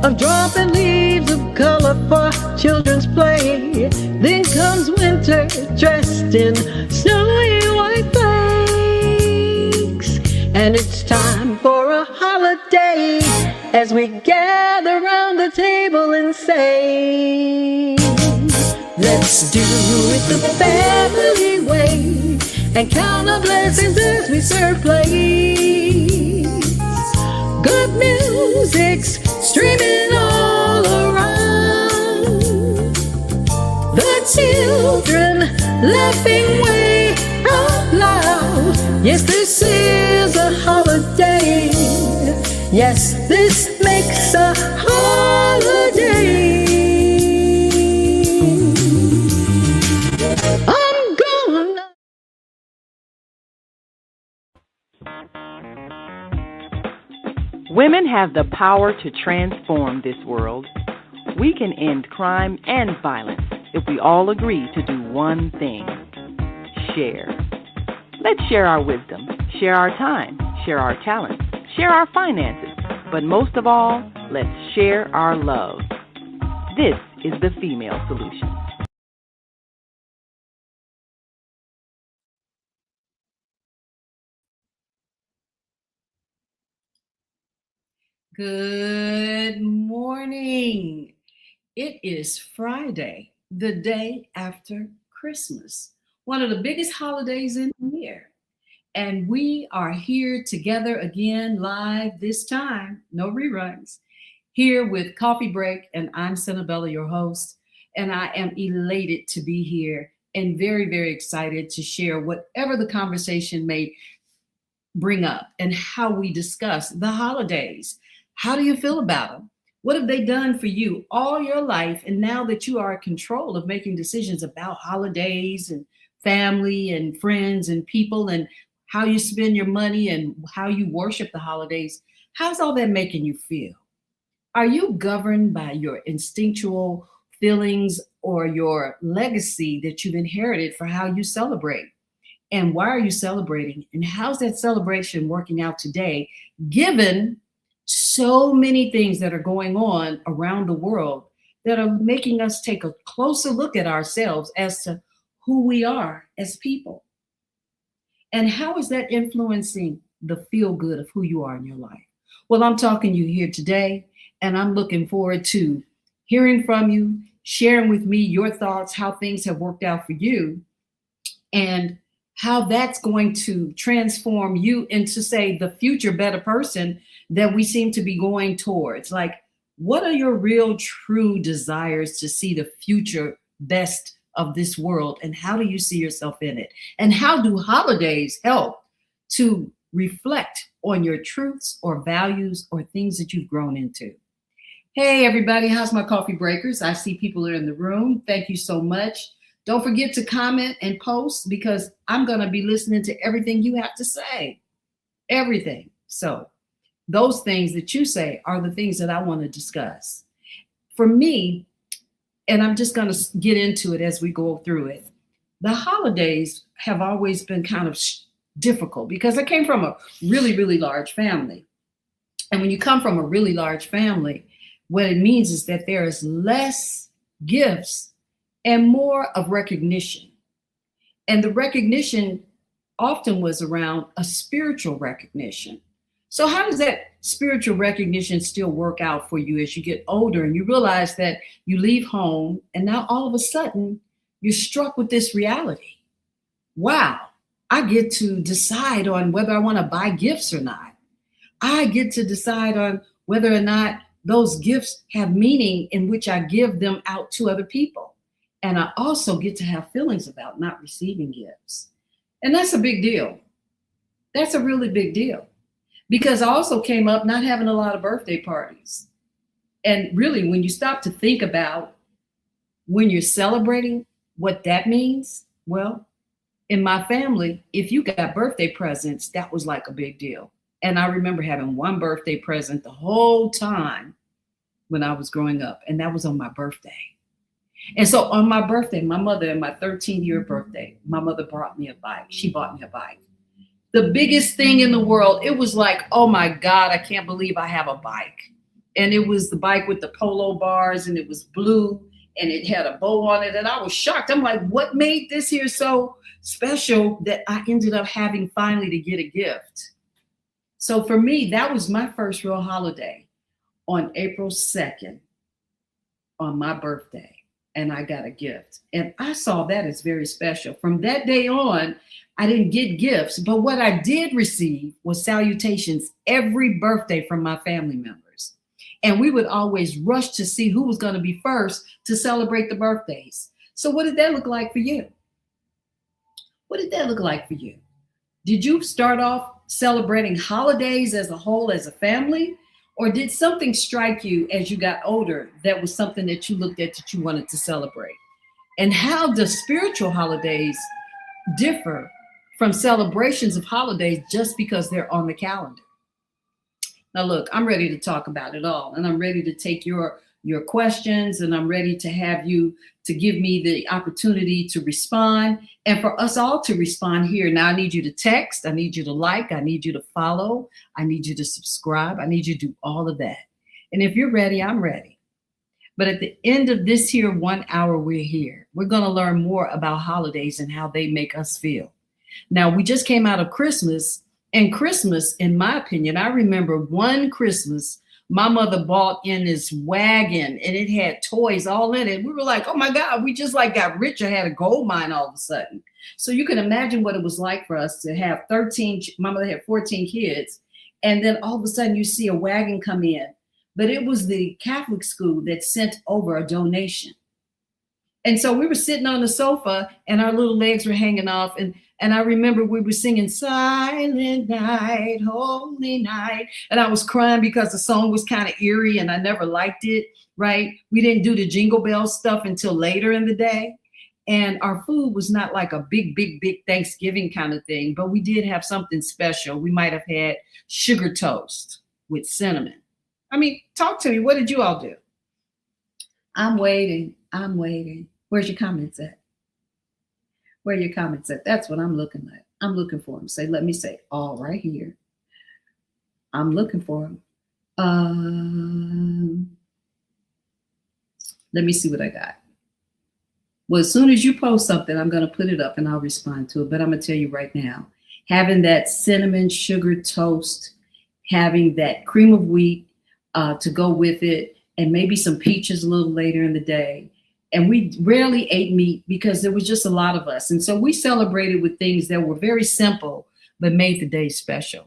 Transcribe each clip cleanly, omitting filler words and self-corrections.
of dropping leaves of color for children's play. Then comes winter, dressed in snowy white flakes, and it's time for a holiday as we gather round the table and say, let's do it the family way and count our blessings as we serve plates. Good music's streaming all around, the children laughing way out loud. Yes, this is a holiday. Yes, this makes a holiday. I'm gonna. Women have the power to transform this world. We can end crime and violence if we all agree to do one thing: share. Let's share our wisdom, share our time, share our talents, share our finances, but most of all, let's share our love. This is the Female Solution. Good morning. It is Friday, the day after Christmas, one of the biggest holidays in the year. And we are here together again, live this time, no reruns, here with Coffee Break. And I'm Senabella, your host. And I am elated to be here and very, very excited to share whatever the conversation may bring up and how we discuss the holidays. How do you feel about them? What have they done for you all your life? And now that you are in control of making decisions about holidays and family and friends and people and how you spend your money and how you worship the holidays, how's all that making you feel? Are you governed by your instinctual feelings or your legacy that you've inherited for how you celebrate? And why are you celebrating? And how's that celebration working out today, given so many things that are going on around the world that are making us take a closer look at ourselves as to who we are as people? And how is that influencing the feel good of who you are in your life? Well, I'm talking to you here today, and I'm looking forward to hearing from you, sharing with me your thoughts, how things have worked out for you, and how that's going to transform you into, say, the future better person that we seem to be going towards. Like, what are your real, true desires to see the future best of this world? And how do you see yourself in it? And how do holidays help to reflect on your truths or values or things that you've grown into? Hey, everybody, how's my coffee breakers? I see people are in the room. Thank you so much. Don't forget to comment and post, because I'm going to be listening to everything you have to say. Everything. So those things that you say are the things that I want to discuss. For me, and I'm just going to get into it as we go through it, the holidays have always been kind of difficult because I came from a really, really large family. And when you come from a really large family, what it means is that there is less gifts and more of recognition. And the recognition often was around a spiritual recognition. So how does that spiritual recognition still work out for you as you get older and you realize that you leave home and now all of a sudden you're struck with this reality? Wow, I get to decide on whether I want to buy gifts or not. I get to decide on whether or not those gifts have meaning in which I give them out to other people. And I also get to have feelings about not receiving gifts. And that's a big deal. That's a really big deal. Because I also came up not having a lot of birthday parties. And really, when you stop to think about when you're celebrating, what that means, well, in my family, if you got birthday presents, that was like a big deal. And I remember having one birthday present the whole time when I was growing up, and that was on my birthday. And so on my birthday, my mother, in my 13th-year birthday, my mother brought me a bike. She bought me a bike. The biggest thing in the world. It was like, oh my God, I can't believe I have a bike. And it was the bike with the polo bars, and it was blue, and it had a bow on it. And I was shocked. I'm like, what made this here so special that I ended up having finally to get a gift? So for me, that was my first real holiday on April 2nd on my birthday. And I got a gift. And I saw that as very special. From that day on, I didn't get gifts, but what I did receive was salutations every birthday from my family members. And we would always rush to see who was going to be first to celebrate the birthdays. So what did that look like for you? What did that look like for you? Did you start off celebrating holidays as a whole, as a family? Or did something strike you as you got older that was something that you looked at that you wanted to celebrate? And how do spiritual holidays differ from celebrations of holidays just because they're on the calendar? Now, look, I'm ready to talk about it all, and I'm ready to take your questions, and I'm ready to have you to give me the opportunity to respond and for us all to respond here. Now, I need you to text. I need you to like. I need you to follow. I need you to subscribe. I need you to do all of that. And if you're ready, I'm ready. But at the end of this here 1 hour, we're here. We're going to learn more about holidays and how they make us feel. Now, we just came out of Christmas, and Christmas, in my opinion, I remember one Christmas, my mother bought in this wagon and it had toys all in it. We were like, oh my God, we just like got rich or had a gold mine all of a sudden. So you can imagine what it was like for us to have 13, my mother had 14 kids. And then all of a sudden you see a wagon come in, but it was the Catholic school that sent over a donation. And so we were sitting on the sofa and our little legs were hanging off. And I remember we were singing Silent Night, Holy Night. And I was crying because the song was kind of eerie and I never liked it, right? We didn't do the Jingle Bell stuff until later in the day. And our food was not like a big Thanksgiving kind of thing, but we did have something special. We might have had sugar toast with cinnamon. I mean, talk to me. What did you all do? I'm waiting. Where's your comments at? Where are your comments at? That's what I'm looking at. I'm looking for them. Let me say, all right here. I'm looking for them. Let me see what I got. Well, as soon as you post something, I'm going to put it up and I'll respond to it. But I'm going to tell you right now, having that cinnamon sugar toast, having that cream of wheat to go with it, and maybe some peaches a little later in the day. And we rarely ate meat because there was just a lot of us. And so we celebrated with things that were very simple, but made the day special.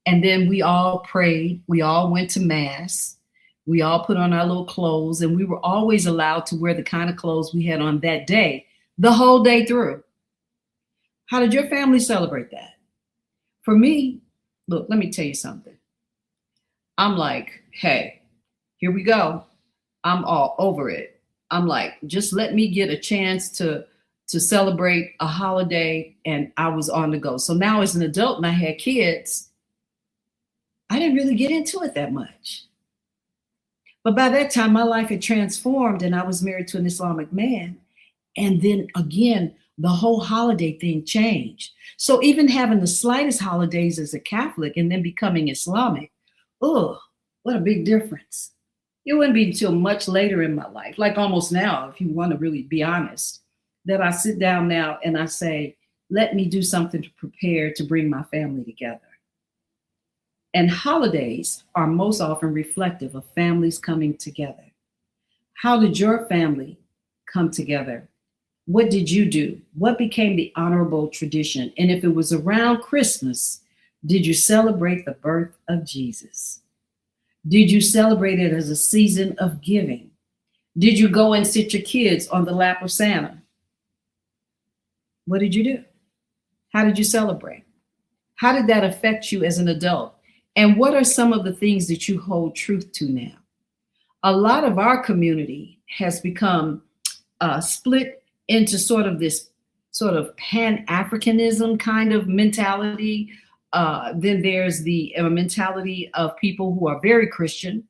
And then we all prayed. We all went to mass. We all put on our little clothes, and we were always allowed to wear the kind of clothes we had on that day, the whole day through. How did your family celebrate that? For me, look, let me tell you something. I'm like, hey, here we go. I'm all over it. I'm like, just let me get a chance to celebrate a holiday, and I was on the go. So now as an adult and I had kids, I didn't really get into it that much. But by that time, my life had transformed and I was married to an Islamic man. And then again, the whole holiday thing changed. So even having the slightest holidays as a Catholic and then becoming Islamic, oh, what a big difference. It wouldn't be until much later in my life, like almost now, if you want to really be honest, that I sit down now and I say, let me do something to prepare to bring my family together. And holidays are most often reflective of families coming together. How did your family come together? What did you do? What became the honorable tradition? And if it was around Christmas, did you celebrate the birth of Jesus? Did you celebrate it as a season of giving? Did you go and sit your kids on the lap of Santa? What did you do? How did you celebrate? How did that affect you as an adult? And what are some of the things that you hold truth to now? A lot of our community has become split into sort of this sort of Pan-Africanism kind of mentality. Then there's the mentality of people who are very Christian,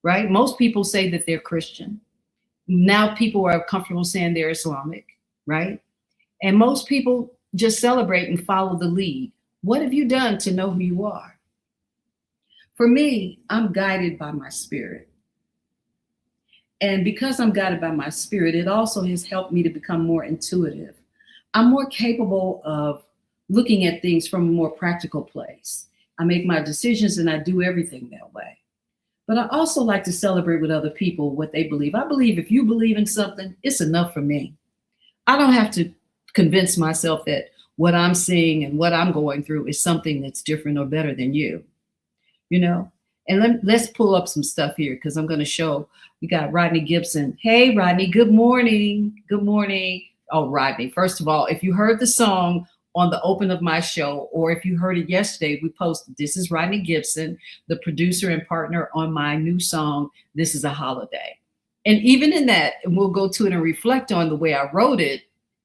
right? Most people say that they're Christian. Now people are comfortable saying they're Islamic, right? And most people just celebrate and follow the lead. What have you done to know who you are? For me, I'm guided by my spirit. And because I'm guided by my spirit, it also has helped me to become more intuitive. I'm more capable of looking at things from a more practical place. I make my decisions and I do everything that way. But I also like to celebrate with other people what they believe. I believe if you believe in something, it's enough for me. I don't have to convince myself that what I'm seeing and what I'm going through is something that's different or better than you, you know? And let's pull up some stuff here because I'm going to show. We got Rodney Gibson. Hey, Rodney, good morning. Good morning. Oh, Rodney, first of all, if you heard the song on the open of my show, or if you heard it yesterday, we posted, this is Rodney Gibson, the producer and partner on my new song, This Is a Holiday. And even in that, and we'll go to it and reflect on the way I wrote it,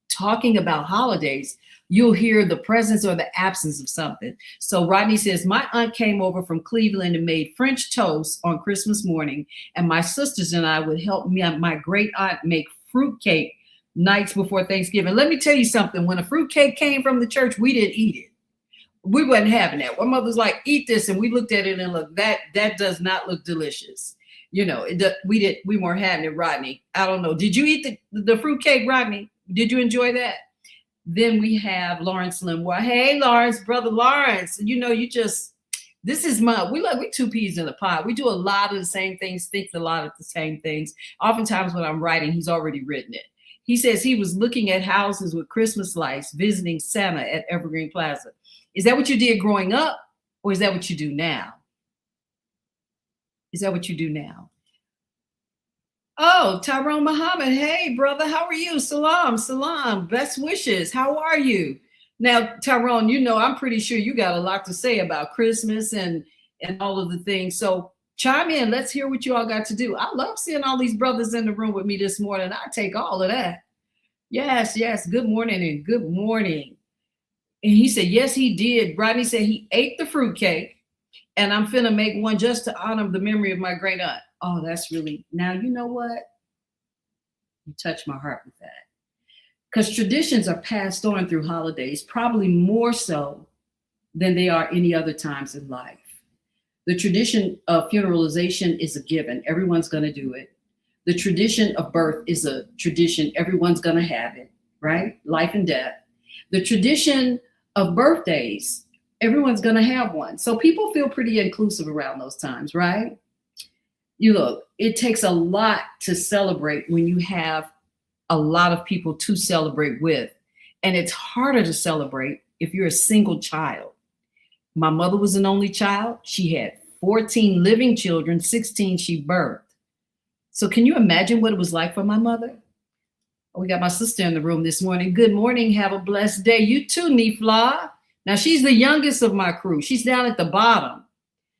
talking about holidays, you'll hear the presence or the absence of something. So Rodney says, my aunt came over from Cleveland and made French toast on Christmas morning. And my sisters and I would help me and my great aunt make fruitcake nights before Thanksgiving. Let me tell you something. When a fruitcake came from the church, we didn't eat it. We wasn't having that. My mother's like, eat this. And we looked at it and looked, that does not look delicious. You know, we weren't having it, Rodney. I don't know. Did you eat the fruitcake, Rodney? Did you enjoy that? Then we have Lawrence Limois. Hey, Lawrence, brother Lawrence. You know, this is we two peas in a pod. We do a lot of the same things, think a lot of the same things. Oftentimes when I'm writing, he's already written it. He says he was looking at houses with Christmas lights, visiting Santa at Evergreen Plaza. Is that what you did growing up? Or is that what you do now? Is that what you do now? Oh, Tyrone Muhammad. Hey, brother, how are you? Salam. Best wishes. How are you? Now, Tyrone, you know, I'm pretty sure you got a lot to say about Christmas and all of the things. So chime in. Let's hear what you all got to do. I love seeing all these brothers in the room with me this morning. I take all of that. Yes. Good morning and good morning. And he said, yes, he did. Rodney said he ate the fruitcake. And I'm finna make one just to honor the memory of my great aunt. Oh, that's really, now you know what? You touched my heart with that. Because traditions are passed on through holidays, probably more so than they are any other times in life. The tradition of funeralization is a given. Everyone's gonna do it. The tradition of birth is a tradition. Everyone's gonna have it, right? Life and death. The tradition of birthdays, everyone's going to have one. So people feel pretty inclusive around those times, right? You look, it takes a lot to celebrate when you have a lot of people to celebrate with. And it's harder to celebrate if you're a single child. My mother was an only child. She had 14 living children, 16 she birthed. So can you imagine what it was like for my mother? We got my sister in the room this morning. Good morning. Have a blessed day. You too, Nifla. Now, she's the youngest of my crew. She's down at the bottom.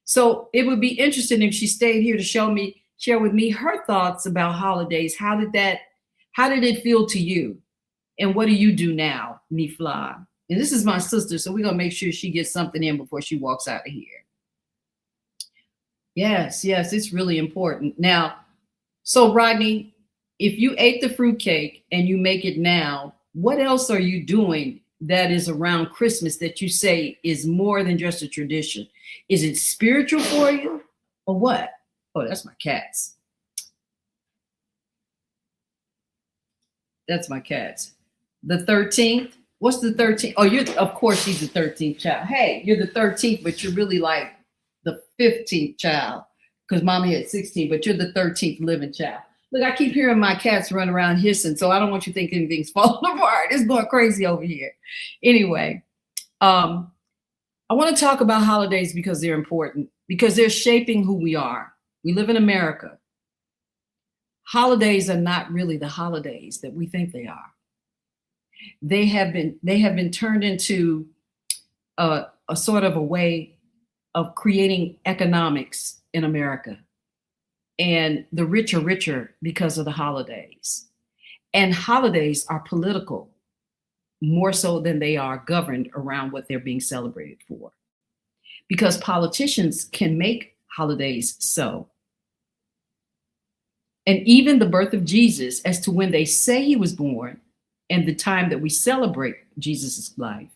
So it would be interesting if she stayed here to share with me her thoughts about holidays. How did it feel to you? And what do you do now, Nifla? And this is my sister, so we're going to make sure she gets something in before she walks out of here. Yes, it's really important. Now, so Rodney, if you ate the fruitcake and you make it now, what else are you doing that is around Christmas that you say is more than just a tradition? Is it spiritual for you or what? Oh, that's my cats. That's my cats. The 13th. What's the 13th? Oh, of course she's the 13th child. Hey, you're the 13th, but you're really like the 15th child because mommy had 16, but you're the 13th living child. Look, I keep hearing my cats run around hissing, so I don't want you to think anything's falling apart. It's going crazy over here. Anyway, I want to talk about holidays because they're important, because they're shaping who we are. We live in America. Holidays are not really the holidays that we think they are. They have been turned into a sort of a way of creating economics in America. And the rich are richer because of the holidays. And holidays are political more so than they are governed around what they're being celebrated for. Because politicians can make holidays so. And even the birth of Jesus, as to when they say he was born and the time that we celebrate Jesus' life,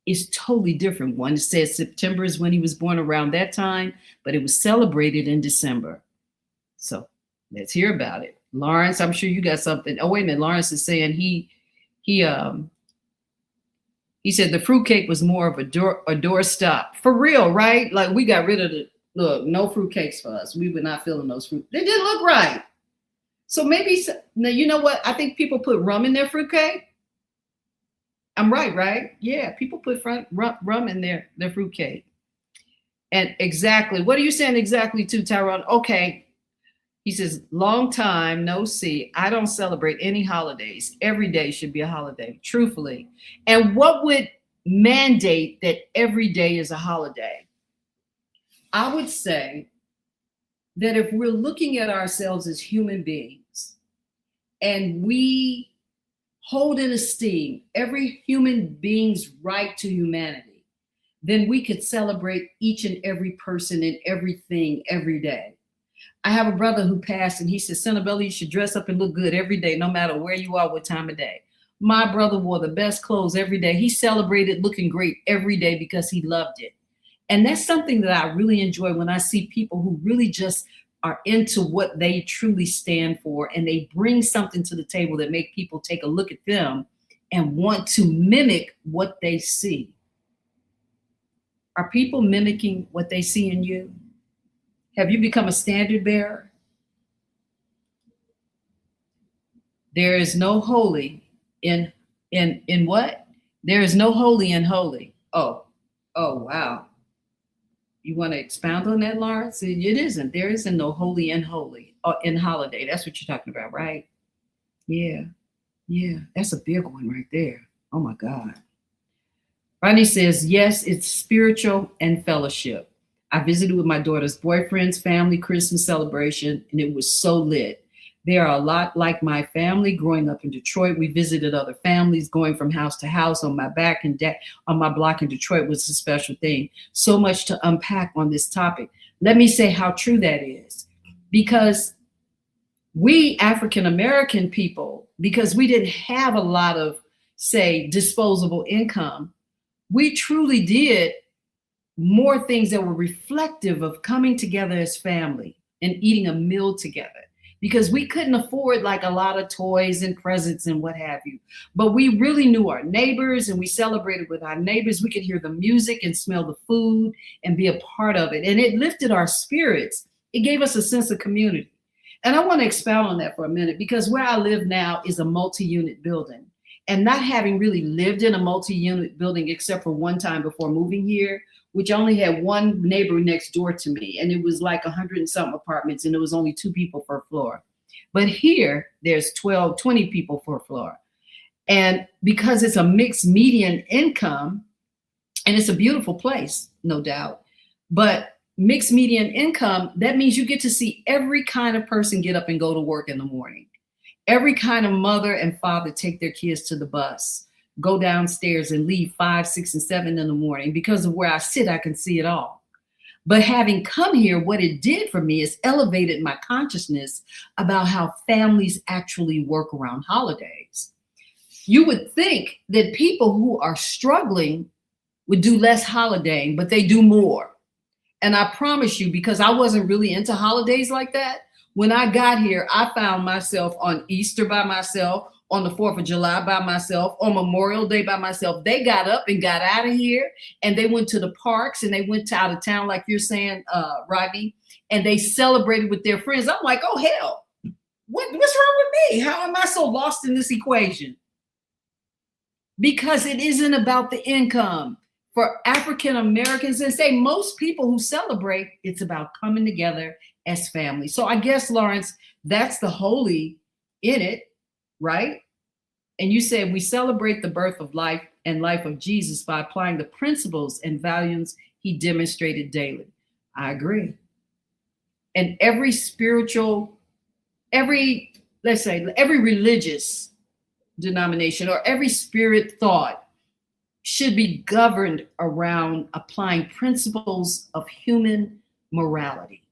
is totally different. One says September is when he was born, around that time, but it was celebrated in December. So let's hear about it. Lawrence, I'm sure you got something. Oh, wait a minute. Lawrence is saying he said the fruitcake was more of a doorstop. For real, right? Like we got rid of no fruitcakes for us. We were not feeling those fruit. They didn't look right. So maybe, now you know what? I think people put rum in their fruitcake. I'm right? Yeah, people put rum in their fruitcake. And exactly, what are you saying exactly to Tyrone? Okay. He says, long time no see. I don't celebrate any holidays. Every day should be a holiday, truthfully. And what would mandate that every day is a holiday? I would say that if we're looking at ourselves as human beings and we hold in esteem every human being's right to humanity, then we could celebrate each and every person and everything every day. I have a brother who passed and he said, Senabella, you should dress up and look good every day, no matter where you are, what time of day. My brother wore the best clothes every day. He celebrated looking great every day because he loved it. And that's something that I really enjoy when I see people who really just are into what they truly stand for, and they bring something to the table that make people take a look at them and want to mimic what they see. Are people mimicking what they see in you? Have you become a standard bearer? There is no holy in what? There is no holy in holy. Oh, wow. You want to expound on that, Lawrence? It isn't. There isn't no holy in holy in holiday. That's what you're talking about, right? Yeah. That's a big one right there. Oh my God. Ronnie says, yes, it's spiritual and fellowship. I visited with my daughter's boyfriend's family Christmas celebration, and it was so lit. They are a lot like my family. Growing up in Detroit, we visited other families, going from house to house on my back and on my block in Detroit was a special thing. So much to unpack on this topic. Let me say how true that is. Because we African American people, because we didn't have a lot of, say, disposable income, we truly did more things that were reflective of coming together as family and eating a meal together, because we couldn't afford like a lot of toys and presents and what have you. But we really knew our neighbors and we celebrated with our neighbors. We could hear the music and smell the food and be a part of it. And it lifted our spirits. It gave us a sense of community. And I want to expound on that for a minute, because where I live now is a multi-unit building. And not having really lived in a multi-unit building except for one time before moving here, which only had one neighbor next door to me. And it was like 100 and something apartments, and there was only 2 people per floor. But here, there's 20 people per floor. And because it's a mixed median income, and it's a beautiful place, no doubt, but mixed median income, that means you get to see every kind of person get up and go to work in the morning. Every kind of mother and father take their kids to the bus, go downstairs and leave 5, 6, and 7 in the morning. Because of where I sit, I can see it all. But having come here, what it did for me is elevated my consciousness about how families actually work around holidays. You would think that people who are struggling would do less holidaying, but they do more. And I promise you, because I wasn't really into holidays like that, when I got here, I found myself on Easter by myself, on the 4th of July by myself, on Memorial Day by myself. They got up and got out of here, and they went to the parks, and they went to out of town, like you're saying, Rodney, and they celebrated with their friends. I'm like, oh, hell, what's wrong with me? How am I so lost in this equation? Because it isn't about the income. For African Americans, and say most people who celebrate, it's about coming together as family. So I guess, Lawrence, that's the holy in it, right? And you said we celebrate the birth of life and life of Jesus by applying the principles and values he demonstrated daily. I agree. And every religious denomination or every spirit thought should be governed around applying principles of human morality.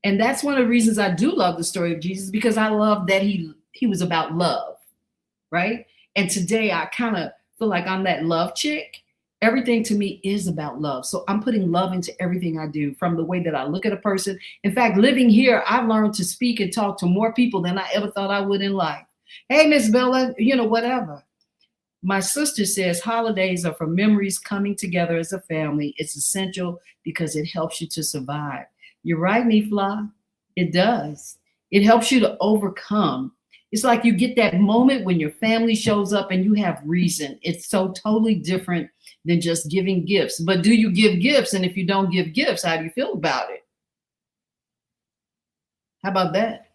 And that's one of the reasons I do love the story of Jesus, because I love that he was about love, right? And today I kind of feel like I'm that love chick. Everything to me is about love. So I'm putting love into everything I do, from the way that I look at a person. In fact, living here, I've learned to speak and talk to more people than I ever thought I would in life. Hey, Miss Bella, whatever. My sister says holidays are for memories coming together as a family. It's essential because it helps you to survive. You're right, Nifla. It does. It helps you to overcome. It's like you get that moment when your family shows up and you have reason. It's so totally different than just giving gifts. But do you give gifts? And if you don't give gifts, how do you feel about it? How about that?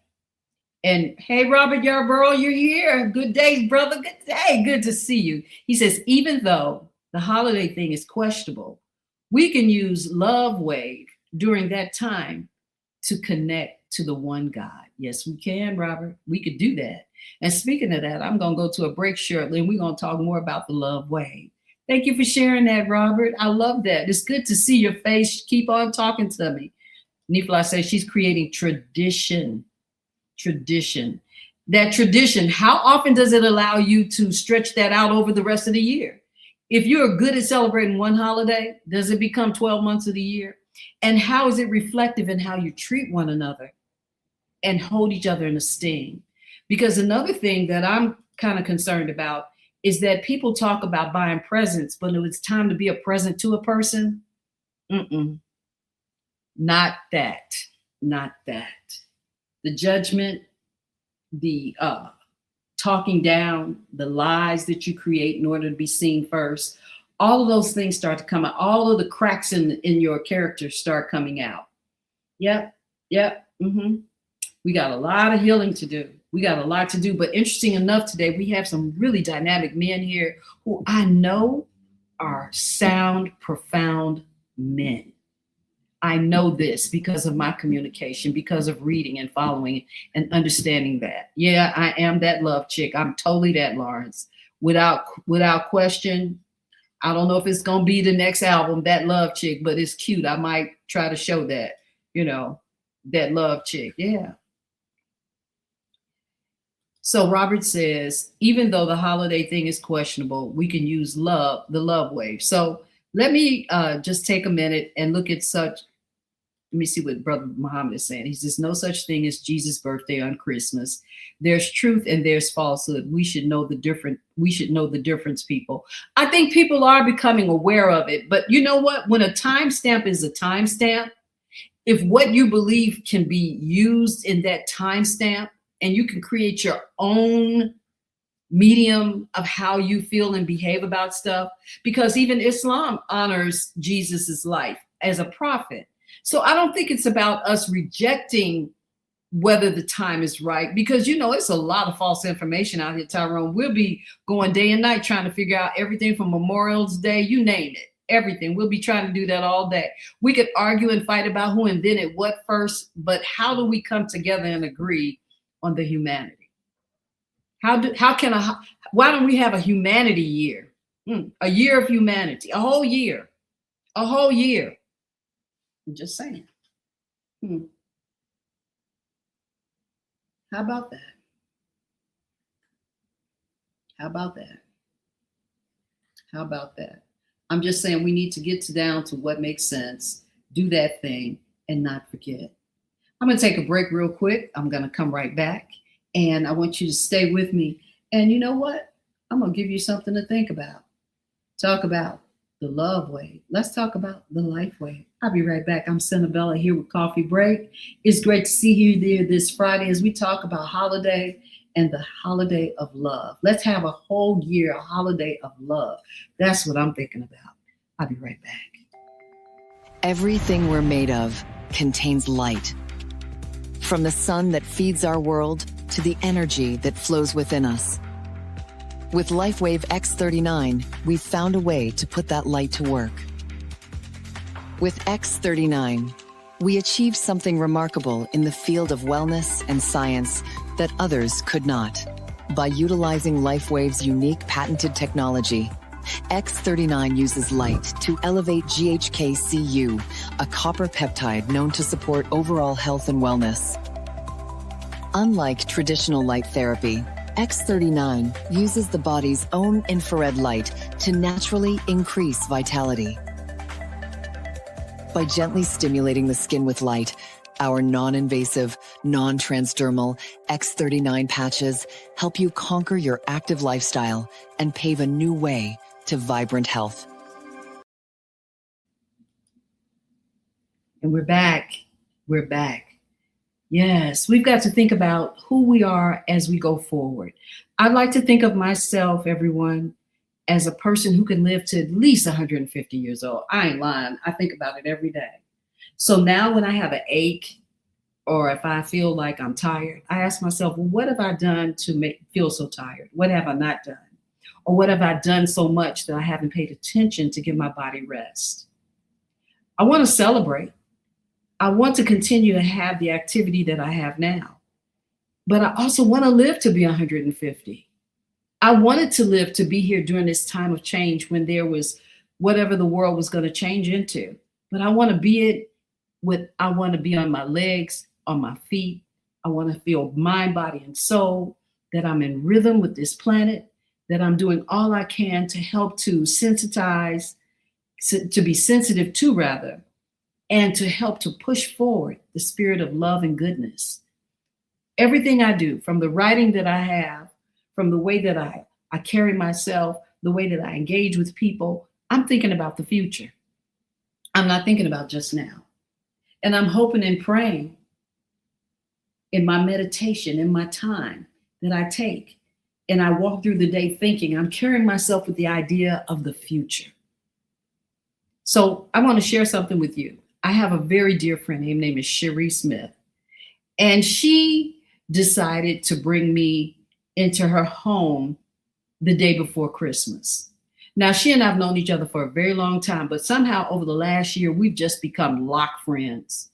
And hey, Robert Yarborough, you're here. Good day, brother. Good day. Good to see you. He says, even though the holiday thing is questionable, we can use Love Wave during that time to connect to the one God. Yes, we can, Robert. We could do that. And speaking of that, I'm going to go to a break shortly, and we're going to talk more about the Love Wave. Thank you for sharing that, Robert. I love that. It's good to see your face. Keep on talking to me. Nifla says she's creating tradition. That tradition, how often does it allow you to stretch that out over the rest of the year? If you're good at celebrating one holiday, does it become 12 months of the year? And how is it reflective in how you treat one another and hold each other in esteem? Because another thing that I'm kind of concerned about is that people talk about buying presents, but when it's time to be a present to a person, not that. The judgment, the talking down, the lies that you create in order to be seen first, all of those things start to come out. All of the cracks in your character start coming out. Yep. We got a lot of healing to do. We got a lot to do. But interesting enough, today we have some really dynamic men here who I know are sound, profound men. I know this because of my communication, because of reading and following and understanding that. Yeah, I am that love chick. I'm totally that, Lawrence. Without question. I don't know if it's going to be the next album, that love chick, but it's cute. I might try to show that, that love chick. Yeah. So Robert says, even though the holiday thing is questionable, we can use love, the Love Wave. So let me just take a minute and look at let me see what Brother Muhammad is saying. He says, no such thing as Jesus' birthday on Christmas. There's truth and there's falsehood. We should know the difference, people. I think people are becoming aware of it. But you know what? When a timestamp is a timestamp, if what you believe can be used in that timestamp, and you can create your own medium of how you feel and behave about stuff, because even Islam honors Jesus's life as a prophet. So I don't think it's about us rejecting whether the time is right, because it's a lot of false information out here, Tyrone. We'll be going day and night trying to figure out everything from Memorial's Day, you name it, everything. We'll be trying to do that all day. We could argue and fight about who invented what first, but how do we come together and agree on the humanity? Why don't we have a humanity year? A year of humanity, a whole year. I'm just saying. How about that? I'm just saying we need to get down to what makes sense, do that thing, and not forget. I'm going to take a break real quick. I'm going to come right back, and I want you to stay with me. And you know what? I'm going to give you something to think about. Talk about the Love Wave. Let's talk about the Life Wave. I'll be right back. I'm Senabella here with Coffee Break. It's great to see you there this Friday as we talk about holiday and the holiday of love. Let's have a whole year, a holiday of love. That's what I'm thinking about. I'll be right back. Everything we're made of contains light. From the sun that feeds our world to the energy that flows within us. With LifeWave X39, we've found a way to put that light to work. With X39, we achieved something remarkable in the field of wellness and science that others could not. By utilizing LifeWave's unique patented technology, X39 uses light to elevate GHK-Cu, a copper peptide known to support overall health and wellness. Unlike traditional light therapy, X39 uses the body's own infrared light to naturally increase vitality. By gently stimulating the skin with light, our non-invasive, non-transdermal X39 patches help you conquer your active lifestyle and pave a new way to vibrant health. And we're back. We're back. Yes, we've got to think about who we are as we go forward. I'd like to think of myself, everyone, as a person who can live to at least 150 years old. I ain't lying. I think about it every day. So now when I have an ache or if I feel like I'm tired, I ask myself, well, what have I done to feel so tired? What have I not done? Or what have I done so much that I haven't paid attention to give my body rest? I want to celebrate. I want to continue to have the activity that I have now. But I also want to live to be 150. I wanted to live to be here during this time of change when there was whatever the world was going to change into. But I want to be it with, I want to be on my legs, on my feet. I want to feel mind, body, and soul, that I'm in rhythm with this planet, that I'm doing all I can to help to sensitize, to be sensitive to rather, and to help to push forward the spirit of love and goodness. Everything I do, from the writing that I have, from the way that I carry myself, the way that I engage with people, I'm thinking about the future. I'm not thinking about just now. And I'm hoping and praying in my meditation, in my time that I take, and I walk through the day thinking, I'm carrying myself with the idea of the future. So I want to share something with you. I have a very dear friend. Her name is Cherie Smith. And she decided to bring me into her home the day before Christmas. Now, she and I have known each other for a very long time, but somehow over the last year, we've just become lock friends.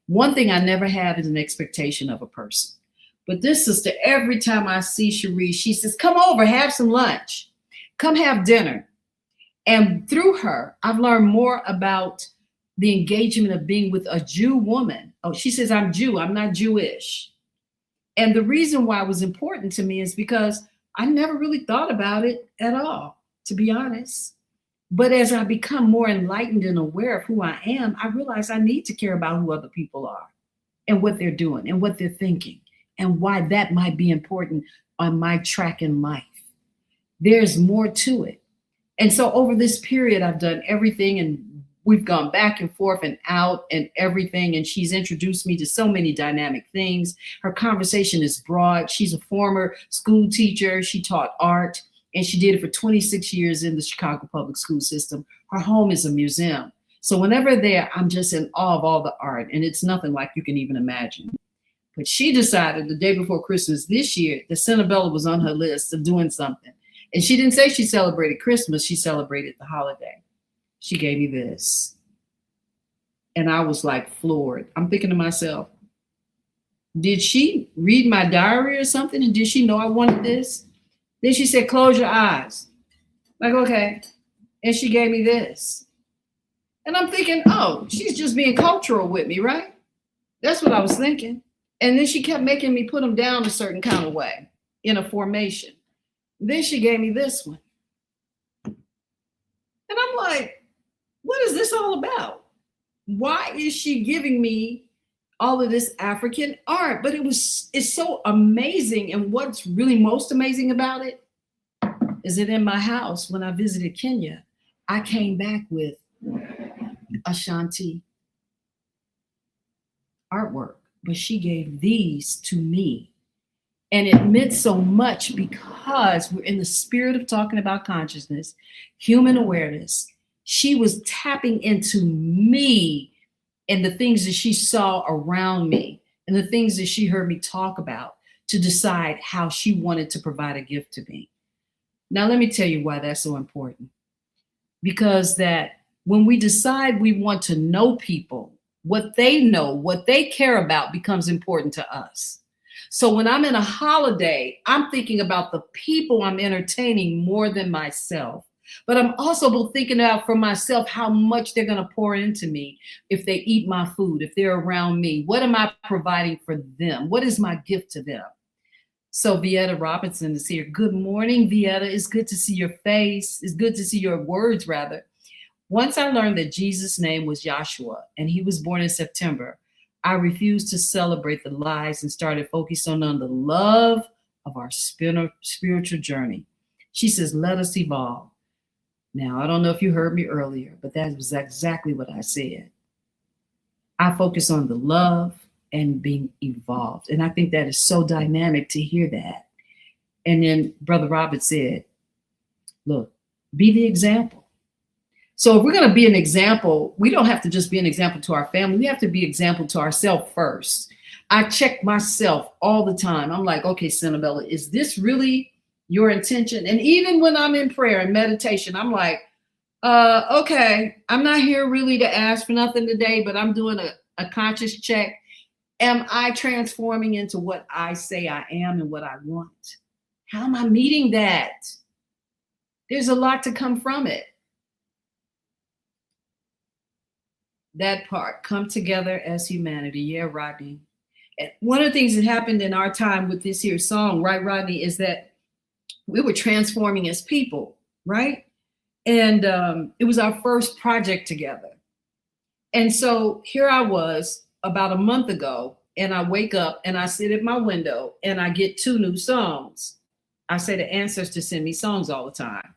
One thing I never have is an expectation of a person. But this sister, every time I see Cherie, she says, come over, have some lunch, come have dinner. And through her, I've learned more about the engagement of being with a Jew woman. Oh, she says, I'm Jew, I'm not Jewish. And the reason why it was important to me is because I never really thought about it at all, to be honest. But as I become more enlightened and aware of who I am, I realize I need to care about who other people are and what they're doing and what they're thinking and why that might be important on my track in life. There's more to it. And so over this period, I've done everything, and we've gone back and forth and out and everything. And she's introduced me to so many dynamic things. Her conversation is broad. She's a former school teacher. She taught art, and she did it for 26 years in the Chicago public school system. Her home is a museum. So whenever there, I'm just in awe of all the art, and it's nothing like you can even imagine. But she decided the day before Christmas this year that Senabella was on her list of doing something. And she didn't say she celebrated Christmas, she celebrated the holiday. She gave me this. And I was like floored. I'm thinking to myself, did she read my diary or something? And did she know I wanted this? Then she said, close your eyes. Like, okay. And she gave me this. And I'm thinking, oh, she's just being cultural with me, right? That's what I was thinking. And then she kept making me put them down a certain kind of way in a formation. Then she gave me this one. And I'm like, what is this all about? Why is she giving me all of this African art? But it's so amazing. And what's really most amazing about it is that in my house, when I visited Kenya, I came back with Ashanti artwork, but she gave these to me. And it meant so much because we're in the spirit of talking about consciousness, human awareness. She was tapping into me and the things that she saw around me and the things that she heard me talk about to decide how she wanted to provide a gift to me. Now, let me tell you why that's so important. Because that when we decide we want to know people, what they know, what they care about becomes important to us. So when I'm in a holiday, I'm thinking about the people I'm entertaining more than myself. But I'm also thinking about for myself how much they're going to pour into me if they eat my food, if they're around me. What am I providing for them? What is my gift to them? So Vietta Robinson is here. Good morning, Vietta. It's good to see your face. It's good to see your words, rather. Once I learned that Jesus' name was Joshua and he was born in September, I refused to celebrate the lies and started focusing on the love of our spiritual journey. She says, let us evolve. Now, I don't know if you heard me earlier, but that was exactly what I said. I focus on the love and being evolved. And I think that is so dynamic to hear that. And then Brother Robert said, look, be the example. So if we're going to be an example, we don't have to just be an example to our family. We have to be an example to ourselves first. I check myself all the time. I'm like, okay, Senabella, is this really your intention? And even when I'm in prayer and meditation, I'm like, okay, I'm not here really to ask for nothing today, but I'm doing a conscious check. Am I transforming into what I say I am and what I want? How am I meeting that? There's a lot to come from it. That part, come together as humanity. Yeah, Rodney. And one of the things that happened in our time with this here song, right, Rodney, is that we were transforming as people, right? And it was our first project together. And so here I was about a month ago, and I wake up and I sit at my window and I get 2 new songs. I say the ancestors send me songs all the time.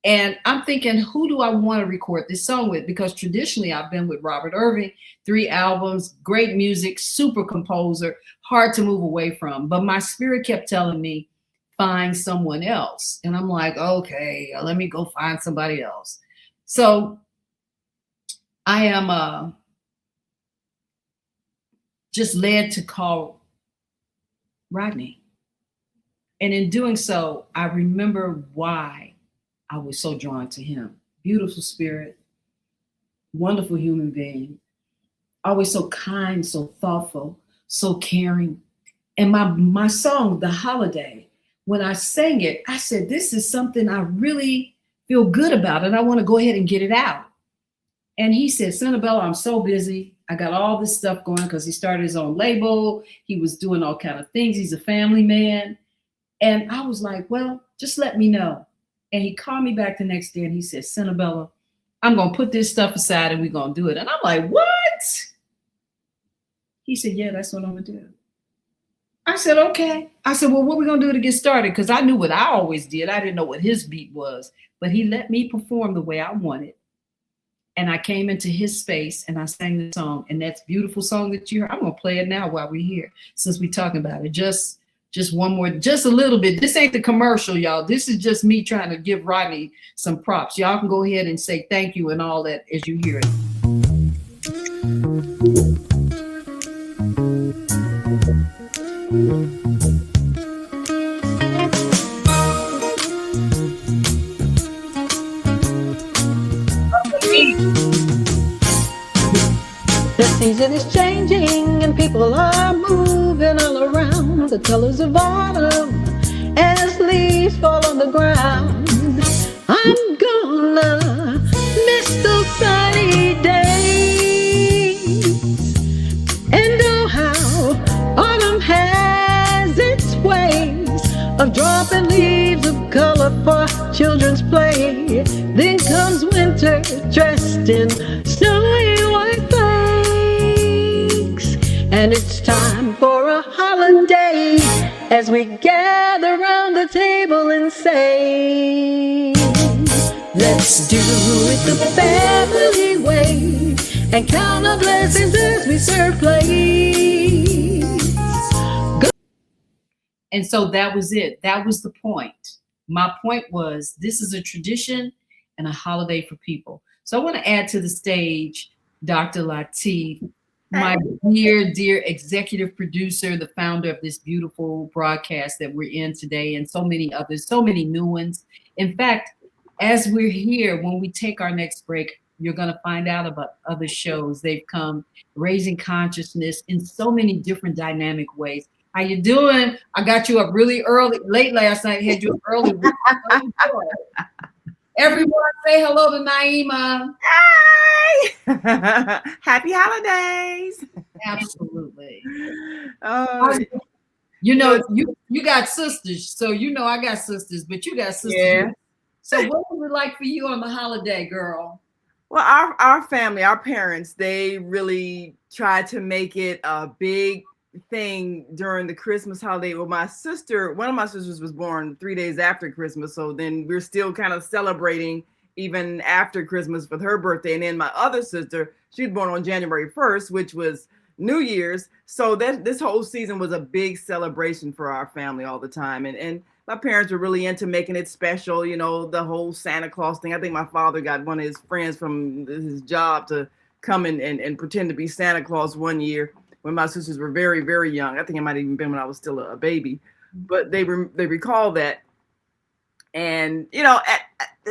And I'm thinking, who do I want to record this song with? Because traditionally I've been with Robert Irving, 3 albums, great music, super composer, hard to move away from. But my spirit kept telling me, find someone else. And I'm like, okay, let me go find somebody else. So I am just led to call Rodney. And in doing so, I remember why I was so drawn to him. Beautiful spirit, wonderful human being, always so kind, so thoughtful, so caring. And my song, The Holiday, when I sang it, I said, this is something I really feel good about, and I want to go ahead and get it out. And he said, Senabella, I'm so busy. I got all this stuff going, because he started his own label. He was doing all kind of things. He's a family man. And I was like, well, just let me know. And he called me back the next day and he said, Senabella, I'm going to put this stuff aside and we're going to do it. And I'm like, what? He said, yeah, that's what I'm going to do. I said, okay. I said, well, what are we going to do to get started? Because I knew what I always did. I didn't know what his beat was, but he let me perform the way I wanted. And I came into his space and I sang the song. And that's beautiful song that you heard. I'm going to play it now while we're here, since we're talking about it. Just one more, just a little bit. This ain't the commercial, y'all. This is just me trying to give Rodney some props. Y'all can go ahead and say thank you and all that as you hear it. The season is changing and people are moving all around. The colors of autumn as leaves fall on the ground. I'm gonna miss those sunny days. And oh, how autumn has its ways of dropping leaves of color for children's play. Then comes winter dressed in snowy white flakes. And it's time for a holiday as we gather round the table and say, let's do it the family way and count our blessings as we serve plates. And so that was it. That was the point. My point was, this is a tradition and a holiday for people. So I want to add to the stage Dr. Latif, my dear executive producer, the founder of this beautiful broadcast that we're in today, and so many others, so many new ones. In fact, as we're here, when we take our next break, you're going to find out about other shows. They've come raising consciousness in so many different dynamic ways. How you doing? I got you up really early, late last night. Had you up early. Everyone say hello to Naima. Hi. Happy holidays. Absolutely. Oh, You know, you You got sisters, so you know I got sisters, but you got sisters. Yeah. So what was it like for you on the holiday, girl? Well, our family, our parents, they really tried to make it a big thing during the Christmas holiday. Well, one of my sisters was born 3 days after Christmas, so then we're still kind of celebrating even after Christmas with her birthday. And then my other sister, she was born on January 1st, which was New Year's. So that this whole season was a big celebration for our family all the time. And my parents were really into making it special, the whole Santa Claus thing. I think my father got one of his friends from his job to come and pretend to be Santa Claus one year when my sisters were very, very young. I think it might have even been when I was still a baby, but they recall that. And,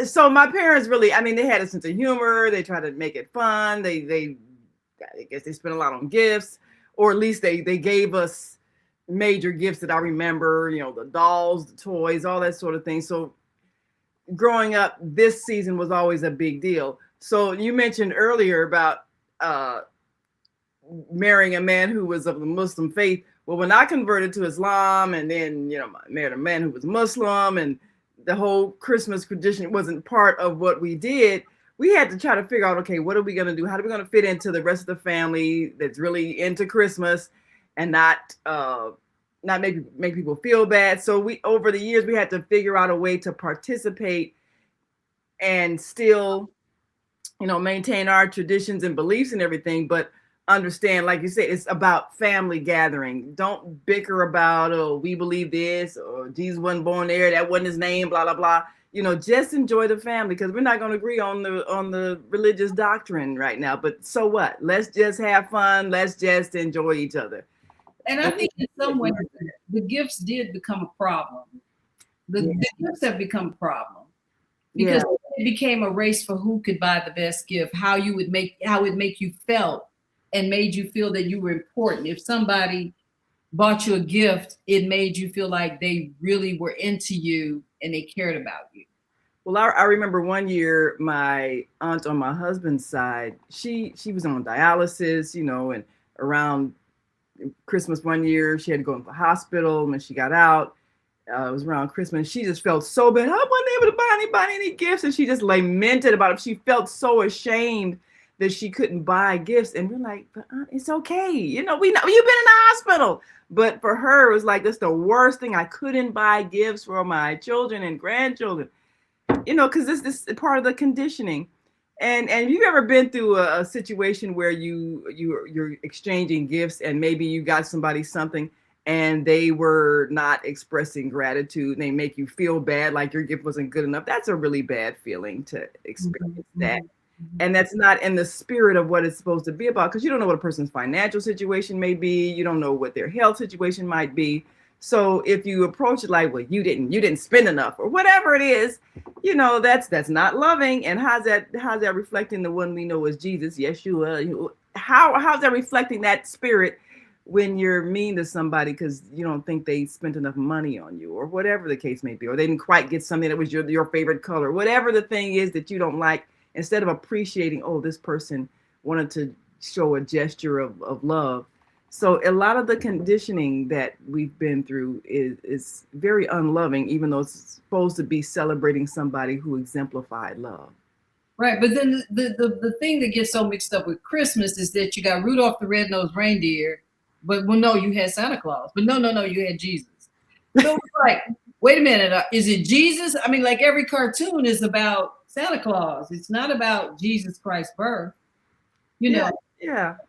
so my parents really, I mean, they had a sense of humor. They tried to make it fun. I guess they spent a lot on gifts, or at least they gave us major gifts that I remember, the dolls, the toys, all that sort of thing. So growing up, this season was always a big deal. So you mentioned earlier about marrying a man who was of the Muslim faith. Well, when I converted to Islam and then, I married a man who was Muslim, and the whole Christmas tradition wasn't part of what we did, we had to try to figure out, okay, what are we going to do? How are we going to fit into the rest of the family that's really into Christmas and not make people feel bad? So over the years, we had to figure out a way to participate and still, maintain our traditions and beliefs and everything, but understand, like you said, it's about family gathering. Don't bicker about, oh, we believe this, or Jesus wasn't born there, that wasn't his name, blah, blah, blah. Just enjoy the family, because we're not going to agree on the religious doctrine right now. But so what? Let's just have fun. Let's just enjoy each other. And I think in some ways, the gifts did become a problem. The gifts have become a problem because it became a race for who could buy the best gift, how it make you felt and made you feel that you were important. If somebody bought you a gift, it made you feel like they really were into you and they cared about you. Well, I remember one year my aunt on my husband's side, she was on dialysis, and around Christmas one year, she had to go into the hospital. When she got out, it was around Christmas. She just felt so bad. I wasn't able to buy anybody any gifts. And she just lamented about it. She felt so ashamed that she couldn't buy gifts. And we're like, but it's okay. We know you've been in the hospital. But for her, it was like, that's the worst thing. I couldn't buy gifts for my children and grandchildren, because this is part of the conditioning. And if you've ever been through a situation where you're exchanging gifts and maybe you got somebody something and they were not expressing gratitude and they make you feel bad, like your gift wasn't good enough, that's a really bad feeling to experience that. And that's not in the spirit of what it's supposed to be about, because you don't know what a person's financial situation may be. You don't know what their health situation might be. So if you approach it like, well, you didn't spend enough or whatever it is, that's not loving. And how's that reflecting the one we know as Jesus, Yeshua? How's that reflecting that spirit when you're mean to somebody because you don't think they spent enough money on you, or whatever the case may be, or they didn't quite get something that was your favorite color, whatever the thing is that you don't like, instead of appreciating, oh, this person wanted to show a gesture of love. So a lot of the conditioning that we've been through is very unloving, even though it's supposed to be celebrating somebody who exemplified love. Right. But then the thing that gets so mixed up with Christmas is that you got Rudolph the Red-Nosed Reindeer, but no, you had Santa Claus. But no, you had Jesus. So it's like, wait a minute, is it Jesus? I mean, like every cartoon is about Santa Claus. It's not about Jesus Christ's birth. Yeah.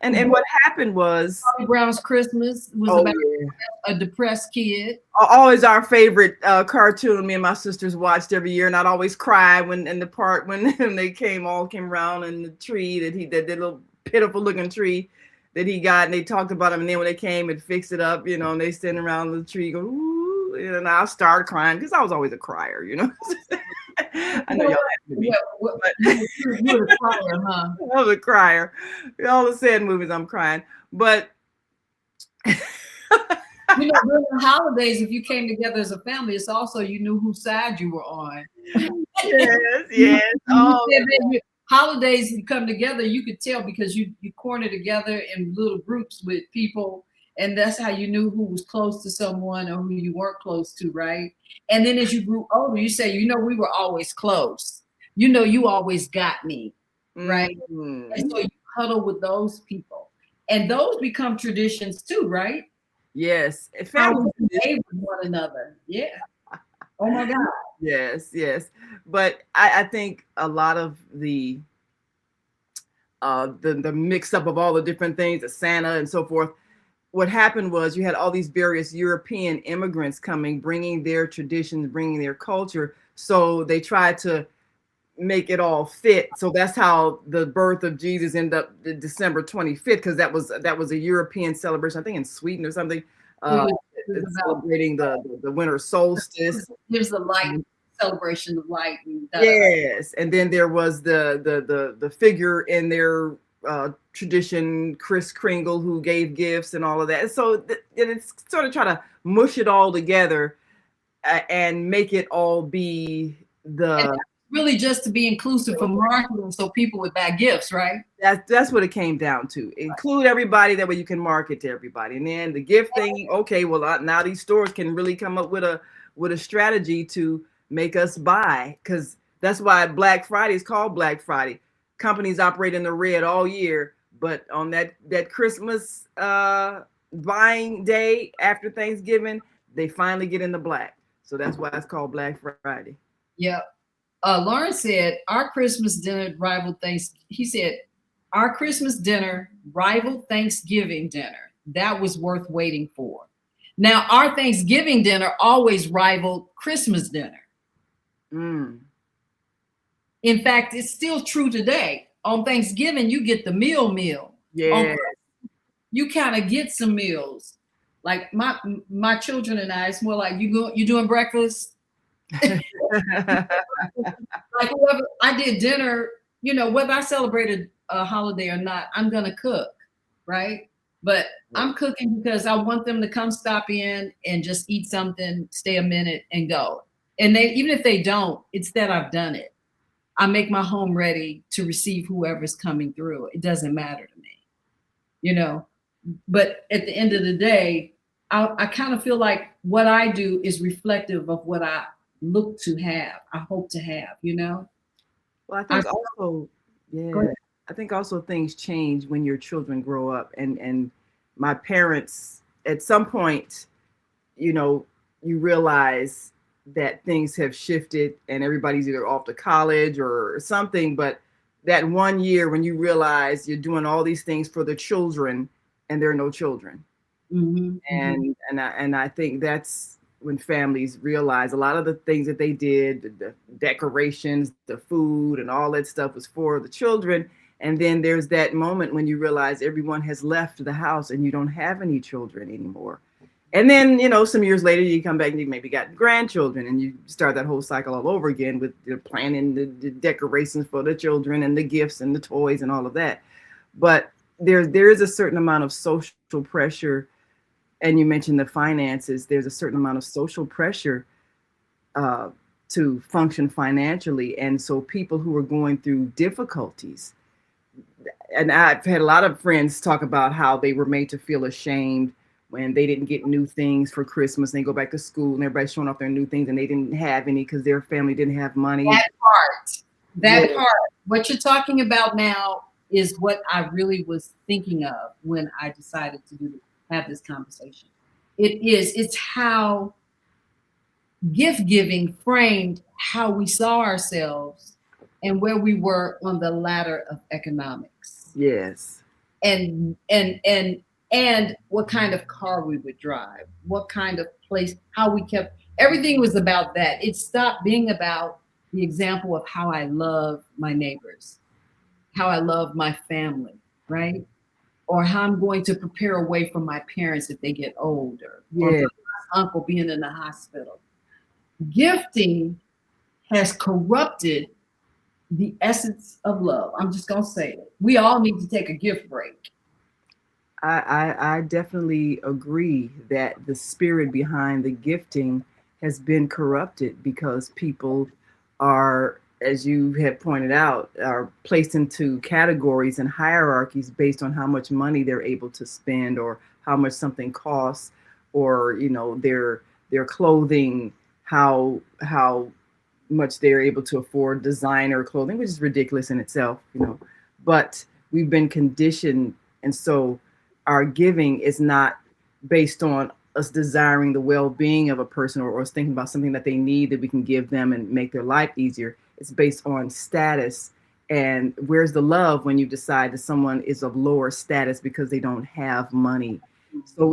And what happened was Charlie Brown's Christmas was about a depressed kid. Always our favorite cartoon me and my sisters watched every year, and I'd always cry when they came around in the tree that little pitiful looking tree that he got, and they talked about him, and then when they came and fixed it up, and they stand around the tree go, ooh, and I'll start crying because I was always a crier, I know y'all have to be. You're a crier, huh? I was a crier. All the sad movies, I'm crying. But during the holidays, if you came together as a family, it's also you knew whose side you were on. Yes. Holidays, you come together, you could tell because you corner together in little groups with people, And that's how you knew who was close to someone or who you weren't close to, right? And then as you grew older, you say, we were always close. You always got me, right? And Mm-hmm. so you huddle with those people. And those become traditions too, right? Yes, How family. we behave with one another. Yeah. Oh my God. Yes, yes. But I think a lot of the mix up of all the different things, the Santa and so forth. What happened was you had all these various European immigrants coming, bringing their traditions, bringing their culture. So they tried to make it all fit. So that's how the birth of Jesus ended up December 25th, because that was a European celebration, I think in Sweden or something, It uh, was, it was about celebrating the winter solstice. gives the light celebration of light and da, da, da. Yes, and then there was the figure in their tradition, Kris Kringle, who gave gifts and all of that. So it's sort of try to mush it all together and make it all be And the. really just to be inclusive for marketing so people would buy gifts, right? That's what it came down to. Include everybody, that way you can market to everybody. And then the gift thing, okay, well now these stores can really come up with a strategy to make us buy, because that's why Black Friday is called Black Friday. Companies operate in the red all year, but on that Christmas buying day after Thanksgiving, they finally get in the black. So that's why it's called Black Friday. Yeah. Lauren said our Christmas dinner rivaled He said our Christmas dinner rivaled Thanksgiving dinner. That was worth waiting for. Now our Thanksgiving dinner always rivaled Christmas dinner. Mm. In fact, it's still true today. On Thanksgiving, you get the meal. Yeah. You kind of get some meals. Like my children and I, it's more like you doing breakfast. Like whoever I did dinner, whether I celebrated a holiday or not, I'm gonna cook, right? But I'm cooking because I want them to come stop in and just eat something, stay a minute, and go. And even if they don't, it's that I've done it. I make my home ready to receive whoever's coming through. It doesn't matter to me. But at the end of the day, I kind of feel like what I do is reflective of what I look to have, I hope to have. Well, I think also, yeah, I think also things change when your children grow up. And my parents, at some point, you realize that things have shifted and everybody's either off to college or something. But that one year when you realize you're doing all these things for the children and there are no children. Mm-hmm, And I think that's when families realize a lot of the things that they did, the decorations, the food, and all that stuff was for the children. And then there's that moment when you realize everyone has left the house and you don't have any children anymore. And then, some years later, you come back and you maybe got grandchildren and you start that whole cycle all over again with planning the decorations for the children and the gifts and the toys and all of that. But there is a certain amount of social pressure. And you mentioned the finances. There's a certain amount of social pressure to function financially. And so people who are going through difficulties, and I've had a lot of friends talk about how they were made to feel ashamed when they didn't get new things for Christmas. And they go back to school and everybody's showing off their new things and they didn't have any because their family didn't have money. That part, what you're talking about now is what I really was thinking of when I decided to have this conversation. It's how gift giving framed how we saw ourselves and where we were on the ladder of economics. Yes. And what kind of car we would drive, what kind of place, how we kept, everything was about that. It stopped being about the example of how I love my neighbors, how I love my family, right? Or how I'm going to prepare away from my parents if they get older, or my uncle being in the hospital. Gifting has corrupted the essence of love. I'm just going to say it. We all need to take a gift break. I definitely agree that the spirit behind the gifting has been corrupted because people are, as you have pointed out, are placed into categories and hierarchies based on how much money they're able to spend or how much something costs, or their clothing, how much they're able to afford designer clothing, which is ridiculous in itself. But we've been conditioned, and so our giving is not based on us desiring the well-being of a person, or us thinking about something that they need that we can give them and make their life easier. It's based on status. And where's the love when you decide that someone is of lower status because they don't have money? So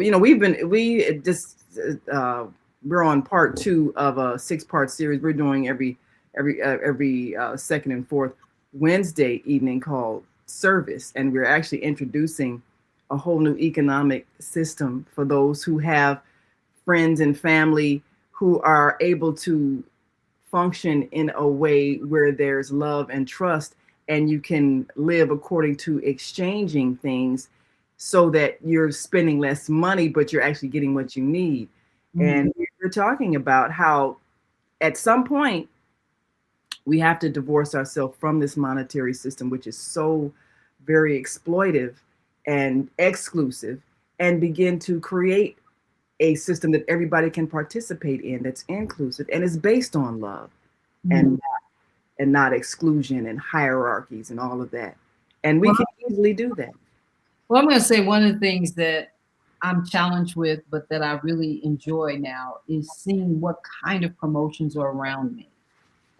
we're on part 2 of a 6-part series we're doing every second and fourth Wednesday evening, called Service, and we're actually introducing a whole new economic system for those who have friends and family who are able to function in a way where there's love and trust, and you can live according to exchanging things, so that you're spending less money, but you're actually getting what you need. And we're talking about how at some point we have to divorce ourselves from this monetary system, which is so very exploitive and exclusive, and begin to create a system that everybody can participate in, that's inclusive and is based on love, and not exclusion and hierarchies and all of that. And we can easily do that. Well, I'm going to say one of the things that I'm challenged with, but that I really enjoy now, is seeing what kind of promotions are around me.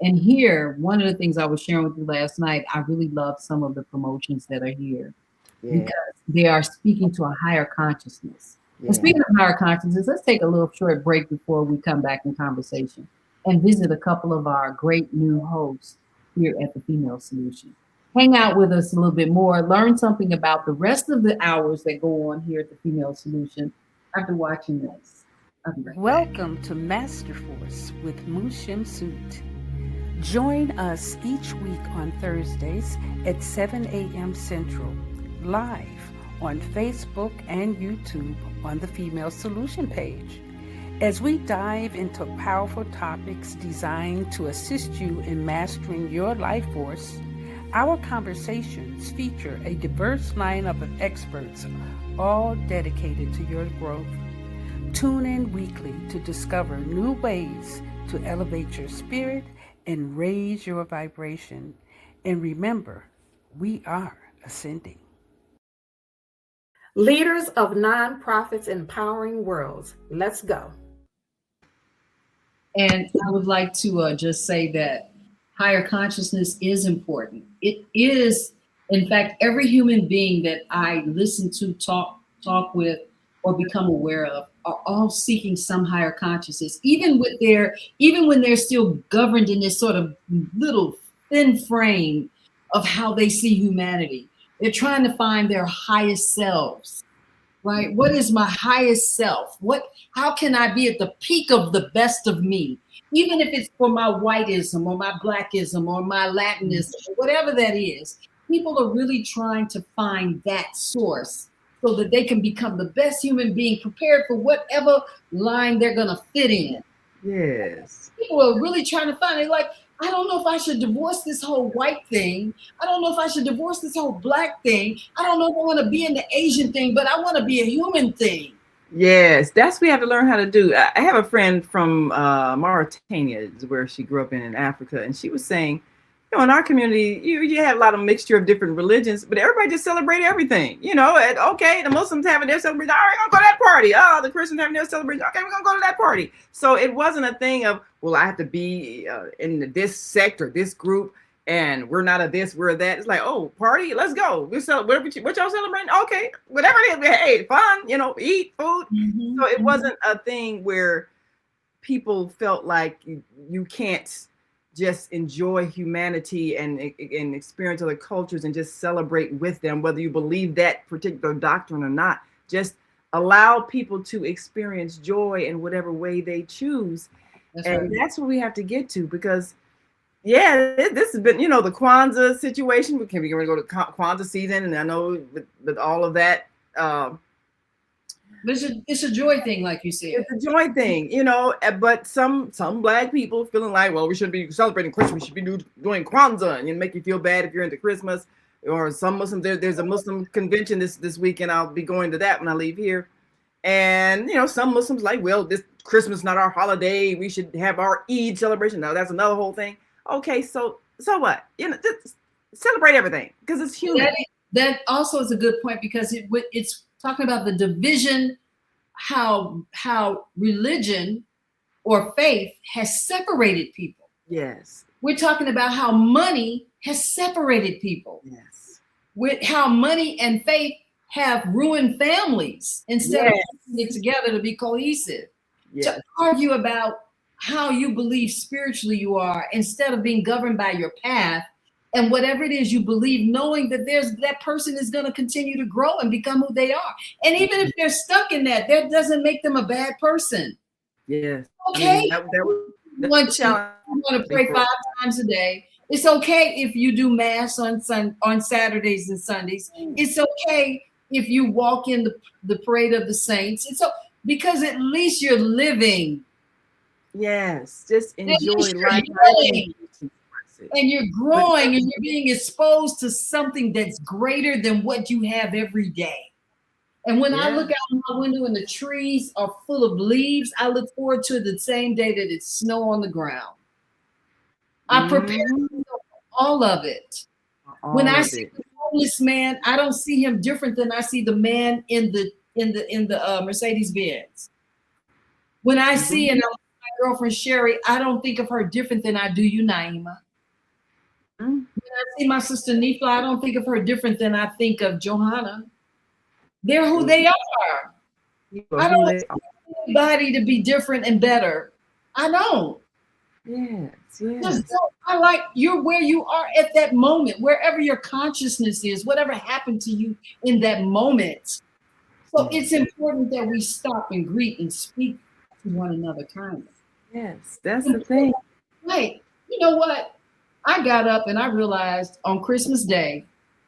And here, one of the things I was sharing with you last night, I really love some of the promotions that are here, because they are speaking to a higher consciousness. And speaking of higher consciousness, let's take a little short break before we come back in conversation and visit a couple of our great new hosts here at the Female Solution. Hang out with us a little bit more, learn something about the rest of the hours that go on here at the Female Solution after watching this. Welcome to Master Force with Mushim Suit. Join us each week on Thursdays at 7 a.m. Central, live on Facebook and YouTube on the Female Solution page, as we dive into powerful topics designed to assist you in mastering your life force. Our conversations feature a diverse lineup of experts, all dedicated to your growth. Tune in weekly to discover new ways to elevate your spirit and raise your vibration. And remember, we are ascending. Leaders of nonprofits empowering worlds. Let's go. And I would like to just say that higher consciousness is important. It is, in fact, every human being that I listen to, talk with, or become aware of are all seeking some higher consciousness, even when they're still governed in this sort of little thin frame of how they see humanity. They're trying to find their highest selves, right? What is my highest self? How can I be at the peak of the best of me? Even if it's for my whiteism or my blackism or my Latinism, or whatever that is, people are really trying to find that source so that they can become the best human being, prepared for whatever line they're going to fit in. Yes. People are really trying to find it. Like, I don't know if I should divorce this whole white thing. I don't know if I should divorce this whole black thing. I don't know if I want to be in the Asian thing, but I want to be a human thing. Yes, that's what we have to learn how to do. I have a friend from Mauritania, where she grew up in Africa, and she was saying, in our community, you have a lot of mixture of different religions, but everybody just celebrate everything. Okay, the Muslims having their celebration, all right, I'm gonna go to that party. Oh, the Christians having their celebration, okay, we're gonna go to that party. So it wasn't a thing of, well, I have to be in this sector, this group, and we're not a this, we're a that. It's like, oh, party, let's go. What y'all celebrating? Okay, whatever it is, hey, fun, eat food. Mm-hmm. So it wasn't a thing where people felt like you can't just enjoy humanity and experience other cultures and just celebrate with them, whether you believe that particular doctrine or not. Just allow people to experience joy in whatever way they choose. That's what we have to get to, because this has been, the Kwanzaa situation. We're going to go to Kwanzaa season, and I know with all of that, but it's a joy thing, like you said. It's a joy thing, but some Black people feeling like, well, we shouldn't be celebrating Christmas. We should be doing Kwanzaa, and make you feel bad if you're into Christmas. Or some Muslims, there's a Muslim convention this weekend. I'll be going to that when I leave here. And some Muslims like, well, this Christmas is not our holiday. We should have our Eid celebration. No, that's another whole thing. Okay, so what? Just celebrate everything because it's human. That also is a good point because it's talking about the division, how religion or faith has separated people. Yes. We're talking about how money has separated people. Yes. With how money and faith have ruined families instead of putting it together to be cohesive. Yes. To argue about how you believe spiritually you are instead of being governed by your path and whatever it is you believe, knowing that that person is going to continue to grow and become who they are. And even if they're stuck in that doesn't make them a bad person. Yes. Okay. I mean, you want to pray 5 times a day. It's okay if you do mass on Saturdays and Sundays. It's okay if you walk in the parade of the saints. Because at least you're living. Yes, just enjoy life. And you're growing and you're being exposed to something that's greater than what you have every day. And when I look out my window and the trees are full of leaves, I look forward to the same day that it's snow on the ground. I prepare for all of it. When I see the homeless man, I don't see him different than I see the man in the Mercedes Benz. When I see my girlfriend Sherry, I don't think of her different than I do you, Naima. When I see my sister Nifla, I don't think of her different than I think of Johanna. They're who they are. I don't want anybody to be different and better. I don't. Yes. I like you're where you are at that moment, wherever your consciousness is, whatever happened to you in that moment. So it's important that we stop and greet and speak to one another kindly. Yes, that's the thing. Right. You know what? I got up and I realized on Christmas Day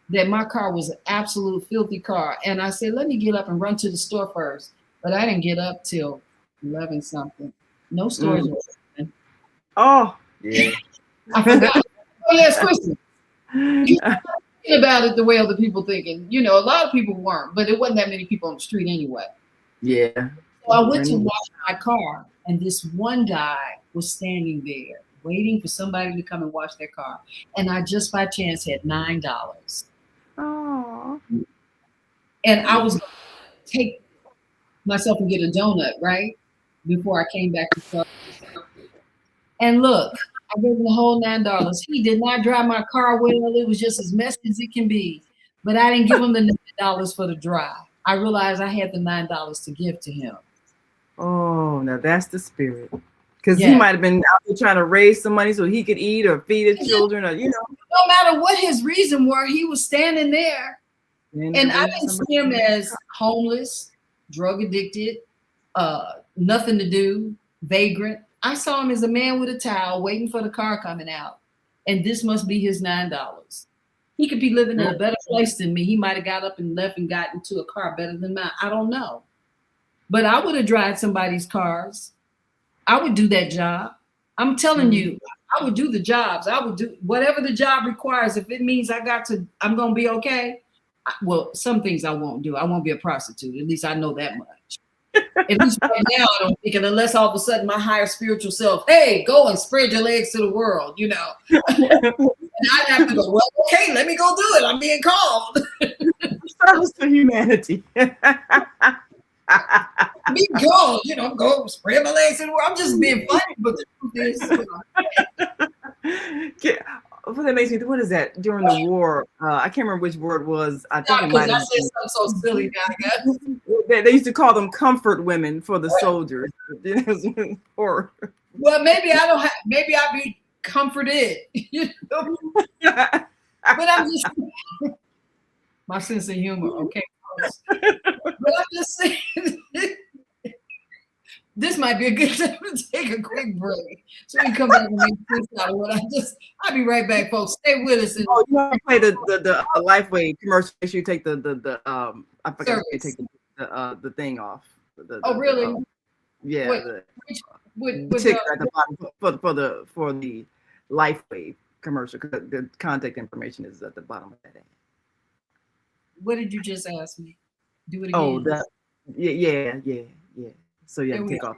that my car was an absolute filthy car. And I said, let me get up and run to the store first. But I didn't get up till 11 something. No stores were open. Oh, yeah. I forgot. Oh, yeah, it's Christmas. You're not thinking about it the way other people thinking. A lot of people weren't, but it wasn't that many people on the street anyway. Yeah. So I went to wash my car, and this one guy was standing there waiting for somebody to come and wash their car. And I just by chance had $9. Oh. And I was going to take myself and get a donut, right? Before I came back to start. And look, I gave him the whole $9. He did not drive my car well. It was just as messy as it can be. But I didn't give him the $9 for the drive. I realized I had the $9 to give to him. Oh, now that's the spirit. Because he might have been out there trying to raise some money so he could eat or feed his children or, No matter what his reason were, he was standing there. And I didn't see him as homeless, drug addicted, nothing to do, vagrant. I saw him as a man with a towel waiting for the car coming out. And this must be his $9. He could be living in a better place than me. He might have got up and left and got into a car better than mine. I don't know. But I would have driven somebody's cars. I would do that job. I'm telling you, I would do the jobs. I would do whatever the job requires. If it means I'm going to be okay. Well, some things I won't do. I won't be a prostitute. At least I know that much. At least right now, I don't think, unless all of a sudden my higher spiritual self, hey, go and spread your legs to the world, And I'd have to go, well, okay, let me go do it. I'm being called. Service to humanity. Be gone, go spread my legs to the world. I'm just being funny, but the truth is, that makes me. What is that? During the war, I can't remember which word it was. I think it might have been something so silly. They used to call them comfort women for the soldiers. Well, maybe I don't have. Maybe I'll be comforted. But I'm just my sense of humor. Okay. But I'm just saying, this might be a good time to take a quick break so we can come back and make sense out of what I'll be right back, folks. Stay with us. You want to play the Lifeway commercial? Make sure you take the I forgot to take the thing off. Really? Yeah. The ticker at the bottom for the Lifeway commercial. The contact information is at the bottom of that ad. What did you just ask me? Do it again. Yeah. So yeah, Here we take go. off.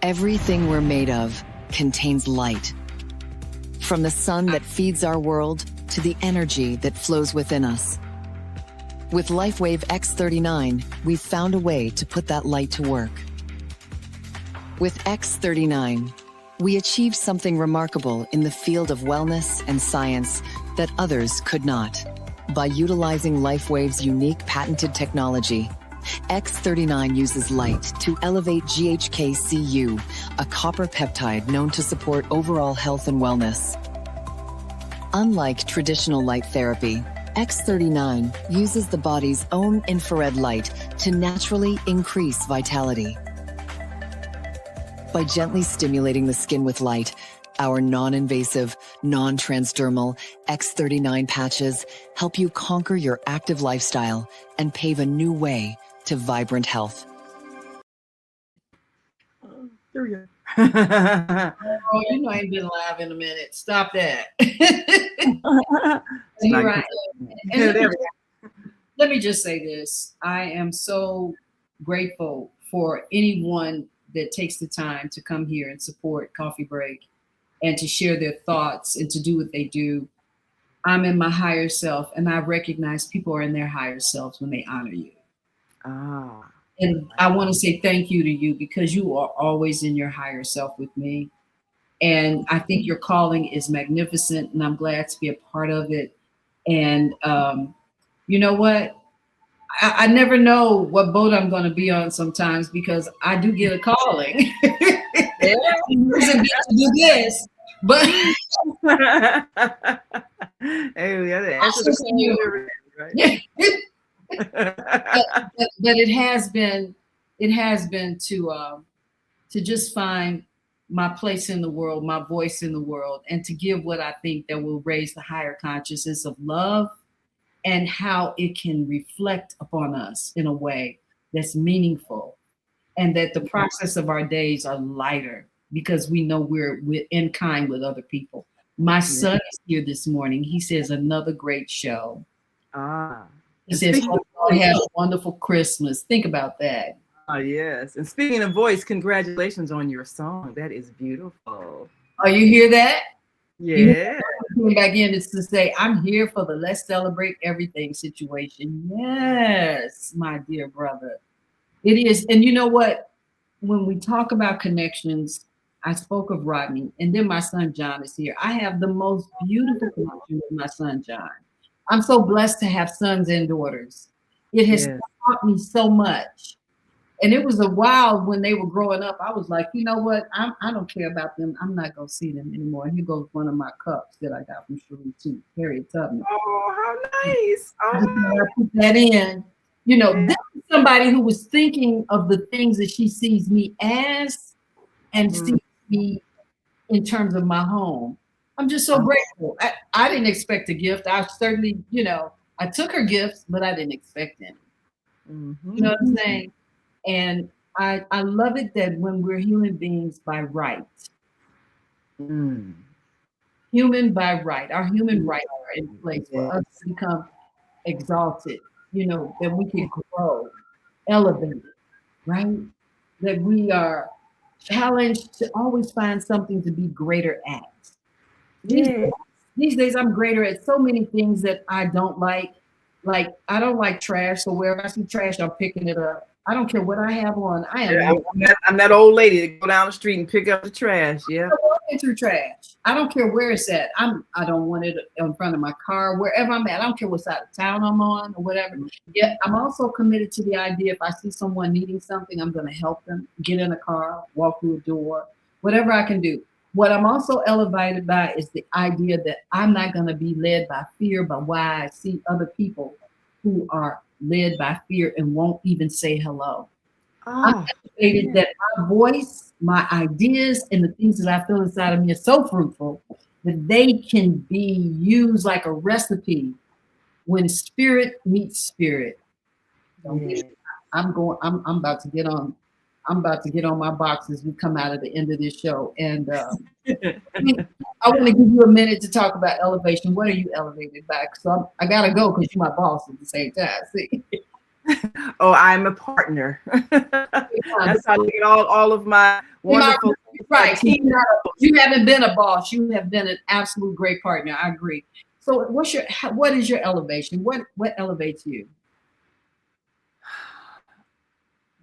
Everything we're made of contains light. From the sun that feeds our world to the energy that flows within us. With LifeWave X39, we've found a way to put that light to work. With X39, we achieved something remarkable in the field of wellness and science that others could not. By utilizing LifeWave's unique patented technology, X39 uses light to elevate GHK-Cu, a copper peptide known to support overall health and wellness. Unlike traditional light therapy, X39 uses the body's own infrared light to naturally increase vitality. By gently stimulating the skin with light, our non-invasive, non-transdermal X39 patches help you conquer your active lifestyle and pave a new way to vibrant health. There we go. Oh, you know I ain't been live in a minute. Stop that. You're right. And There we go. let me just say this. I am so grateful for anyone that takes the time to come here and support Coffee Break and to share their thoughts and to do what they do. I'm in my higher self, and I recognize people are in their higher selves when they honor you. Ah. And I want to say thank you to you because you are always in your higher self with me. And I think your calling is magnificent, and I'm glad to be a part of it. And you know what? I never know what boat I'm going to be on sometimes because I do get a calling. It doesn't get to do this, but Hey, we gotta I answer the listen to you. call, right? but it has been to just find my place in the world, my voice in the world, and to give what I think that will raise the higher consciousness of love and how it can reflect upon us in a way that's meaningful, and that the process of our days are lighter because we know we're in kind with other people. My son is here this morning. He says another great show. Ah. He And says, speaking "Hope of you all have voice, a wonderful Christmas." Think about that. yes. And speaking of voice, congratulations on your song. That is beautiful. Oh, you hear that? You Yeah. coming back in is to say, I'm here for the let's celebrate everything situation. Yes, my dear brother. It is. And you know what? When we talk about connections, I spoke of Rodney, and then my son John is here. I have the most beautiful connection with my son John. I'm so blessed to have sons and daughters. It has Yes. taught me so much. And it was a while when they were growing up. I was like, you know what? I don't care about them. I'm not going to see them anymore. And here goes one of my cups that I got from Cherie too, Harriet Tubman. Oh, how nice. I Oh, just want to put that in. You know, yeah. this is somebody who was thinking of the things that she sees me as and sees me in terms of my home. I'm just so grateful. I didn't expect a gift. I certainly, I took her gifts, but I didn't expect any. You know what I'm saying? And I love it that when we're human beings by right, human by right, our human rights are in place for us to become exalted, that we can grow, elevated, right? That we are challenged to always find something to be greater at. Yeah. These days, I'm greater at so many things that I don't like. Like, I don't like trash, so wherever I see trash, I'm picking it up. I don't care what I have on. I'm that old lady that go down the street and pick up the trash. Yeah. I'm walking through trash. I don't care where it's at. I don't want it in front of my car, wherever I'm at. I don't care what side of town I'm on or whatever. Yeah, I'm also committed to the idea if I see someone needing something, I'm going to help them get in a car, walk through a door, whatever I can do. What I'm also elevated by is the idea that I'm not going to be led by fear, but why I see other people who are led by fear and won't even say hello. I'm educated that my voice, my ideas, and the things that I feel inside of me are so fruitful that they can be used like a recipe when spirit meets spirit. Yeah. I'm about to get on. I'm about to get on my box as we come out of the end of this show. And I want to give you a minute to talk about elevation. What are you elevated by? So I gotta go because you're my boss at the same time. See. Oh, I'm a partner. That's how I get all of my wonderful right. team. You haven't been a boss. You have been an absolute great partner. I agree. So what is your elevation? What elevates you?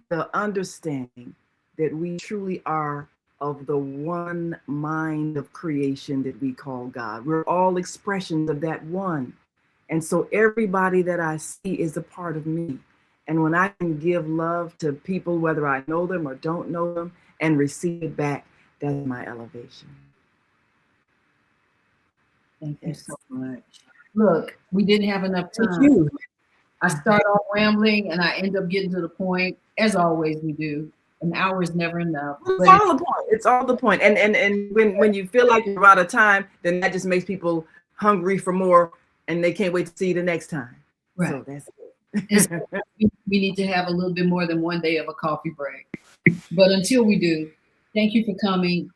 The understanding that we truly are of the one mind of creation that we call God. We're all expressions of that one. And so everybody that I see is a part of me. And when I can give love to people, whether I know them or don't know them, and receive it back, that's my elevation. Thank you so much. Look, we didn't have enough time. Thank you. I start off rambling and I end up getting to the point, as always we do. An hour is never enough. It's all the point. It's all the point. And when you feel like you're out of time, then that just makes people hungry for more and they can't wait to see you the next time. Right. So that's it. We need to have a little bit more than one day of a coffee break. But until we do, thank you for coming.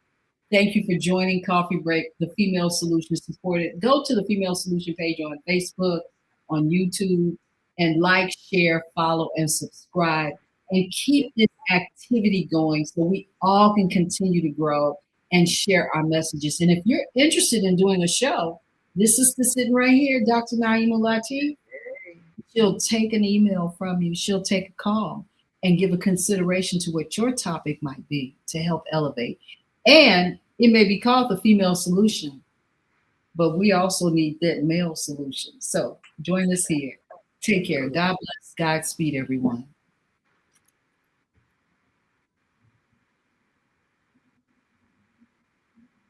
Thank you for joining Coffee Break, the Female Solution Supported. Go to the Female Solution page on Facebook, on YouTube, and like, share, follow, and subscribe. And keep this activity going so we all can continue to grow and share our messages. And if you're interested in doing a show, this is the sitting right here, Dr. Naima Latif. She'll take an email from you. She'll take a call and give a consideration to what your topic might be to help elevate. And it may be called the female solution, but we also need that male solution. So join us here. Take care. God bless. Godspeed, everyone.